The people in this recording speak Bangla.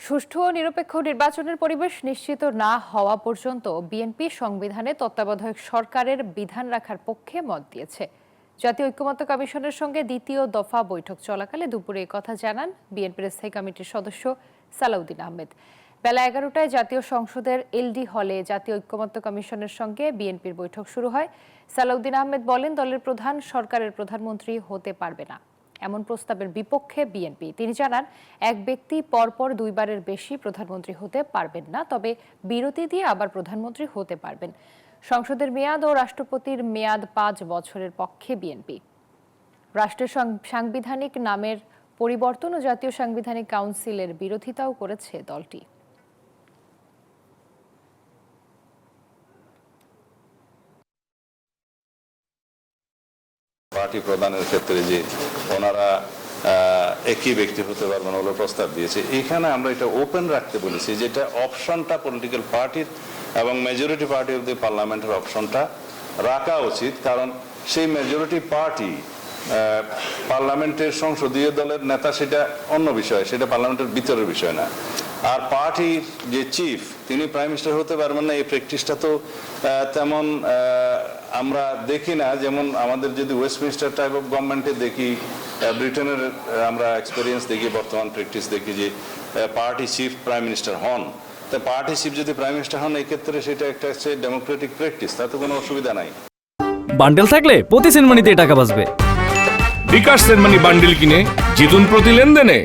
সুষ্ঠু ও নিরপেক্ষ নির্বাচনের পরিবেশ নিশ্চিত না হওয়া পর্যন্ত বিএনপি সংবিধানে তত্ত্বাবধায়ক সরকারের বিধান রাখার পক্ষে মত দিয়েছে। জাতীয় ঐকমত্য কমিশনের সঙ্গে দ্বিতীয় দফা বৈঠক চলাকালে দুপুরে কথা জানান বিএনপির স্থায়ী কমিটির সদস্য সালাউদ্দিন আহমেদ। বেলা 11টায় জাতীয় সংসদের এলডি হলে জাতীয় ঐকমত্য কমিশনের সঙ্গে বিএনপির বৈঠক শুরু হয়। সালাউদ্দিন আহমেদ বলেন, দলের প্রধান সরকারের প্রধানমন্ত্রী হতে পারবে না, এমন প্রস্তাবের বিপক্ষে বিএনপি। তিনি জানান, এক ব্যক্তি পরপর দুইবারের বেশি প্রধানমন্ত্রী হতে পারবেন না, তবে বিরতি দিয়ে আবার প্রধানমন্ত্রী হতে পারবেন। সংসদের মেয়াদ ও রাষ্ট্রপতির মেয়াদ 5 বছরের পক্ষে বিএনপি। রাষ্ট্রের সাংবিধানিক নামের পরিবর্তন ও জাতীয় সাংবিধানিক কাউন্সিলের বিরোধিতাও করেছে দলটি। পার্টি প্রধানের ক্ষেত্রে যে ওনারা একই ব্যক্তি হতে পারবেন বলে প্রস্তাব দিয়েছে, এখানে আমরা এটা ওপেন রাখতে বলেছি, যেটা অপশনটা পলিটিক্যাল পার্টির এবং মেজরিটি পার্টি অব দি পার্লামেন্টের অপশনটা রাখা উচিত। কারণ সেই মেজরিটি পার্টি পার্লামেন্টের সংসদীয় দলের নেতা, সেটা অন্য বিষয়, সেটা পার্লামেন্টের ভিতরের বিষয় না। আর পার্টির যে চিফ, তিনি প্রাইম মিনিস্টার হতে পারবেন না, এই প্র্যাকটিসটা তো তেমন আমরা দেখি না। যেমন আমাদের যদি ওয়েস্টমিনিস্টার টাইপ অফ গভর্নমেন্টে দেখি, ব্রিটেনের আমরা এক্সপিরিয়েন্স দেখি, বর্তমান প্র্যাকটিস দেখি যে পার্টি চিফ প্রাইম মিনিস্টার হন। তা পার্টি চিফ যদি প্রাইম মিনিস্টার হন, এই ক্ষেত্রে সেটা একটা হচ্ছে ডেমোক্রেটিক প্র্যাকটিস, তাতে কোনো অসুবিধা নাই। বান্ডেল থাকলে প্রতি সেনমানিতে টাকা বাঁচবে। বিকাশ সেনমানি বান্ডেল কিনে জিতুন প্রতি লেনদেনে।